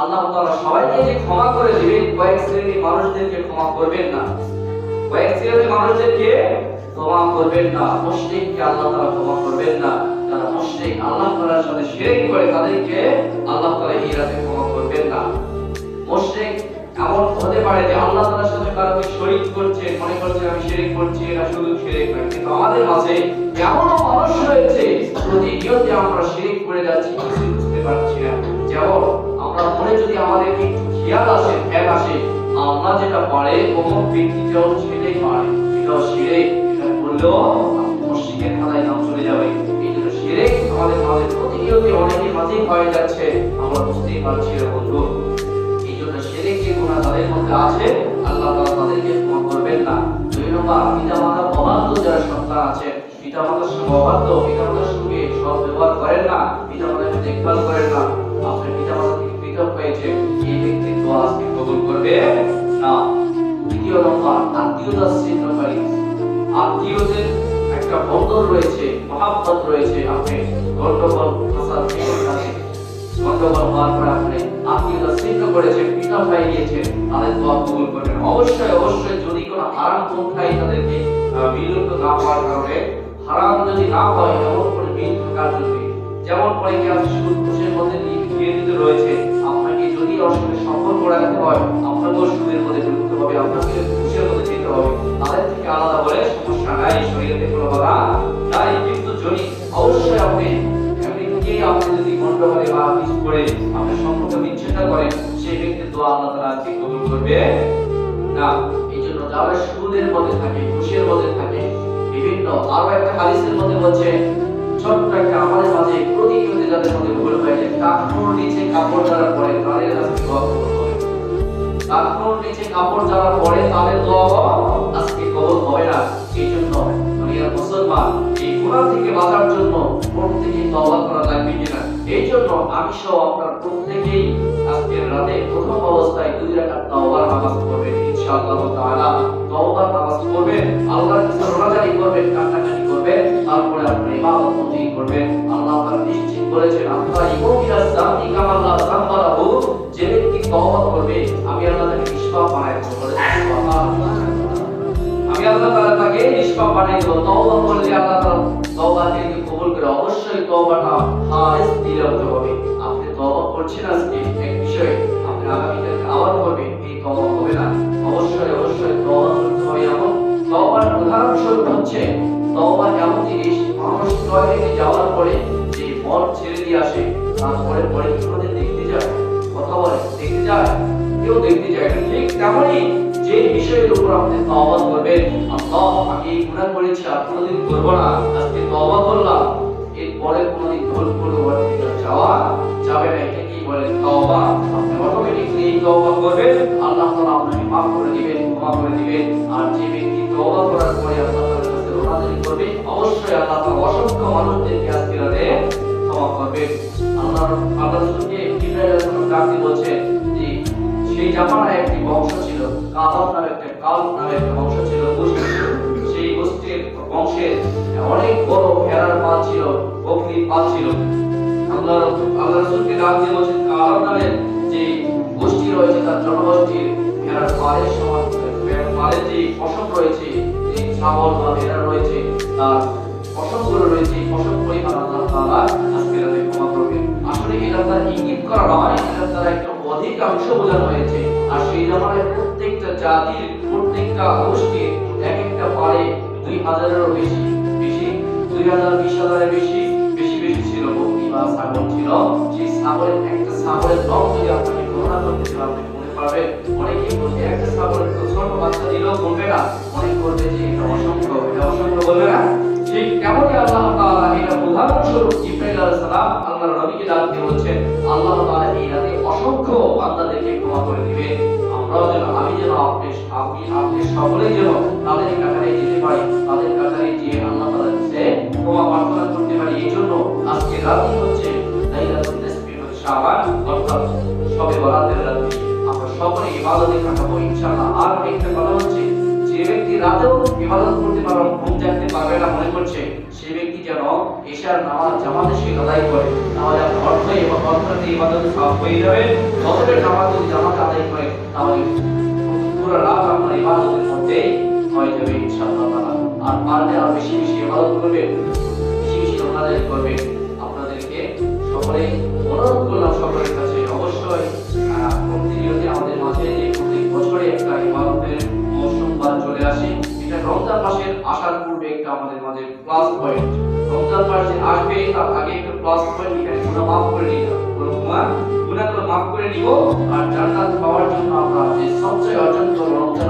আল্লাহ তাআলা সবাইকে যে ক্ষমা করে দিবেন, কয়েক শ্রেণীর মানুষদেরকে ক্ষমা করবেন না। কয়েক শ্রেণীর মানুষদেরকে ক্ষমা করবেন না। মুশরিককে আল্লাহ তাআলা ক্ষমা করবেন না। যারা মুশরিক, আল্লাহ তাআলার সাথে শিরক করে, তাদেরকে আল্লাহ তাআলা এই রাতে ক্ষমা করবেন না। মুশরিক এমন হতে পারে যে আল্লাহ তাআলার সাথে কাউকে শরীক করছে, মনে করছে আমি শিরক করছি, এটা শুধু শিরক নয়। কিন্তু আমাদের মাঝে এমন মানুষ রয়েছে প্রতিনিয়ত আমরা শিরক করে যাচ্ছি, কিছু বুঝতে পারছি না। যেমন আমরা মনে যদি আমাদের একটু খেয়াল আসে, ধ্যান আসে, আমরা যেটা পারে অমুক ব্যক্তিটাও সেটাই পারে, এটাও শিরক, এটা করলেও মুশরিকের খাতায় নাম চলে যাবে। এই জন্য শিরক আমাদের মাঝে প্রতিনিয়ত অনেকের মাঝেই হয়ে যাচ্ছে, আমরা বুঝতেই পারছি না বন্ধু। শিরক যে গুনাহ তাদের মধ্যে আছে, আল্লাহ তাআলা তাদেরকে ক্ষমা করবেন না। দুই নম্বর, পিতামাতা অবাধ্য যারা সন্তান আছে, পিতামাতার সঙ্গে অবাধ্য, পিতামাতার সঙ্গে সৎ ব্যবহার করেন না, পিতামাতাকে দেখভাল করেন না, আপনার পিতামাতা থেকে পৃথক হয়েছে, এই ব্যক্তির দোয়া আজকে কবুল করবে না। তৃতীয় নম্বর, আত্মীয়তার ছিন্নকারী, আত্মীয়দের একটা বন্ধন রয়েছে, মহাব্বত রয়েছে, আপনি গন্ডগোল ফাসাদ আছে, গন্ডগোল হওয়ার পরে আপনি আত্মীয়তা ছিন্ন করেছেন, পৃথক হয়ে গিয়েছেন, তাদের দোয়া কবুল করবেন। অবশ্যই অবশ্যই যদি কোনো হারাম পন্থায় তাদেরকে বিলুপ্ত না হওয়ার কারণে, হারাম যদি না হয় এমন করে মিল থাকার জন্য, যেমন অনেকে আছে সুদ ঘুষের মধ্যে নিয়োজিত রয়েছে, আপনাকে যদি ওর সঙ্গে সম্পর্ক রাখতে হয়, আপনাকেও সুদের মধ্যে ঢুকতে হবে, আপনাকে ঘুষের মধ্যে যেতে হবে। তাদের থেকে আলাদা বলে সমস্যা নাই, শরীয়তে কোনো বাধা নাই। কিন্তু যদি অবশ্যই আপনি আপনি যদি গন্ডগোলে বা কিছু করে আপনার সম্পর্ক বিচ্ছিন্ন করেন, সেই ব্যক্তির দোয়া আল্লাহ তাআলা আজকে কবুল করবে না। এই জন্য যারা সুদের মধ্যে থাকে, ঘুষের মধ্যে থাকে, বিভিন্ন আরো একটা হাদিসের মধ্যে বলছে, ছোট্ট একটা আমাদের মাঝে প্রতিনিয়ত যাদের মধ্যে ভুল হয়ে যায়, কাপড় নিচে কাপড় যারা পরে তাদের আজকে দোয়া কবুল হবে। কাপড় নিচে কাপড় যারা পরে তাদের দোয়া আজকে কবুল হবে না। এই জন্য দুনিয়ার মুসলমান এই গুনাহ থেকে বাঁচার জন্য প্রত্যেকেই তওবা করা লাগবে কিনা, এই জন্য আমি সহ আপনার প্রত্যেকেই আজকের রাতে প্রথম অবস্থায় 2 রাকাত তওবার নামাজ পড়বেন ইনশাআল্লাহ তাআলা। তওবার নামাজ পড়বেন, আল্লাহর কাছে রোনাজারি করবেন, কান্নাকাটি করবেন, তারপরে আপনি ইবাদত বন্দেগী করবেন। আল্লাহ তাআলা নিশ্চিত বলেছেন, আপনারা ইউমিনাস জামি কামাল্লা জামবালাহু, যে ব্যক্তি তওবা করবে আমি আল্লাহ তাকে নিষ্পাপ বানায় দেব। সুবহানাল্লাহ, আমি আল্লাহ তাআলা তাকে নিষ্পাপ বানাই দেব। তওবা করলে আল্লাহ তাআলা তওবাকে কবুল করে। অবশ্যই তওবাটা খালিস দিলে হতে হবে। আপনি তওবা করছেন আজকে এক বিষয়ে, আপনি আগামীকালকে আবার করবেন, এই তওবা হবে না। অবশ্যই অবশ্যই তওবা করতে হবে। এমন তওবার উদাহরণ স্বরূপ হচ্ছে, তওবা এমন জিনিস, মানুষ টয়লেটে যাওয়ার পরে যে মল ছেড়ে দিয়ে আসে, তারপরে পরে কি করে দেখতে যায়, কথা বলে দেখতে যায়, কেউ দেখতে যায় না। ঠিক তেমনই যে বিষয়ের উপর আপনি তওবা করবেন, আল্লাহ আমি এই গুনাহ করেছি আর কোনোদিন করব না, আজকে তওবা করলাম, এরপরে কোনোদিন ভুল পরবর্তী যাওয়া যাবে না। এটাকেই বলে তওবা। আপনি অটোমেটিক্যালি এই তওবা করবেন, আল্লাহ তাআলা আপনাকে মাফ করে দিবেন, ক্ষমা করে দিবেন। আর যে ব্যক্তি তওবা করার পরে আল্লাহ তাআলার কাছে রোনাজারি করবে, অবশ্যই আল্লাহ তাআলা অসংখ্য মানুষদেরকে আজকে রাতে ক্ষমা করবেন। আল্লাহ রাসূলকে জিবরাইল আলাইহিস সালাম ডাক দিয়ে বলছেন যে সেই জামানায় একটি বংশ ছিল, কালাব নামে একটা বংশ ছিল, গোষ্ঠী ছিল। সেই গোষ্ঠীর বংশের অনেক বড় ভেড়ার পাল ছিল, বকরির পাল ছিল। আল্লাহ রাসূলকে ডাক দিয়ে বলছেন, কালাব নামের যে গোষ্ঠী রয়েছে তার জনগোষ্ঠীর ভেড়ার পালের সমান, ভেড়ার পালের যে পশম রয়েছে, যে ছাগল বা ভেড়া রয়েছে, তার পশমগুলো রয়েছে, পশম পরিমাণ আল্লাহ তাআলা আজকে রাতে ক্ষমা করবেন। আসলে এটা তার ইঙ্গিত করা নয়, এটা তার একটা অধিকাংশ বোঝানো হয়েছে। আর সেই জামানায় প্রত্যেকটা জাতির, প্রত্যেকটা গোষ্ঠীর এক একটা পারে 2000-এরও বেশি 2000, 20,000-এর বেশি ছিল বকরি বা ছাগল ছিল। সেই ছাগলের একটা ছাগলের রং যদি আপনাকে গণনা করতে চান, আপনি মনে পারবেন, অনেকে বলবে একটা ছাগলের ছোট বাচ্চা দিলেও বলবে না, অনেক করবে যে এটা অসংখ্য বলবে না। ঠিক তেমনই আল্লাহ তাআলা এটা উদাহরণ স্বরূপ জিবরাইল আলাইহিস সালাম আল্লাহর নবীকে ডাক দিয়ে বলছেন, আল্লাহ তাআলা এই রাতে অসংখ্য বান্দাদেরকে ক্ষমা করে দিবেন। আমরাও যেন, আমি যেন, আপনি সকলেই যেন তাদের কাতারে যেতে পারি, তাদের কাতারে গিয়ে আল্লাহ তাআলার কাছে ক্ষমা প্রার্থনা করতে পারি। এই জন্য আজকে রাতই হচ্ছে লাইলাতুল নিসফি শাবান, অর্থাৎ শবে বরাতের রাত। আমরা সকলে ইবাদতে কাটাবো ইনশাআল্লাহ। আর একটা কথা হচ্ছে, যে ব্যক্তি রাতেও ইবাদত করতে পারবে, ঘুম জাগতে পারবে না মনে করছে, সেই ব্যক্তি যেন এশার নামাজ জামাতের সাথে আদায় করে, তাহলে আপনার অর্থে ইবাদতে সওয়াব হয়ে যাবে। ফজরের নামাজ যদি জামাতে আদায় করে তাহলে পুরো রাত আপনার ইবাদতের মধ্যেই হয়ে যাবে ইনশাআল্লাহ তাআলা। আর পারলে আর বেশি বেশি ইবাদত করবে, বেশি বেশি নামাজ করবে। আপনাদেরকে সকলেই অনুরোধ করলাম সকলের কাছে অবশ্যই প্রতিনিয়তই আমাদের মাঝে যে প্রত্যেক বছরে একটা ইবাদতের মৌসুম বা চলে আসে, এটা রমজান মাসের আসার পূর্বে একটা আমাদের মাঝে প্লাস পয়েন্ট। রমজান মাস যে আসবে তার আগে একটা প্লাস পয়েন্ট, এখানে গুনাহ মাফ করে নিব, গুনাহগুলো মাফ করে নিব। আর জান্নাত পাওয়ার জন্য আমরা যে সবচেয়ে অর্জন করব রমজান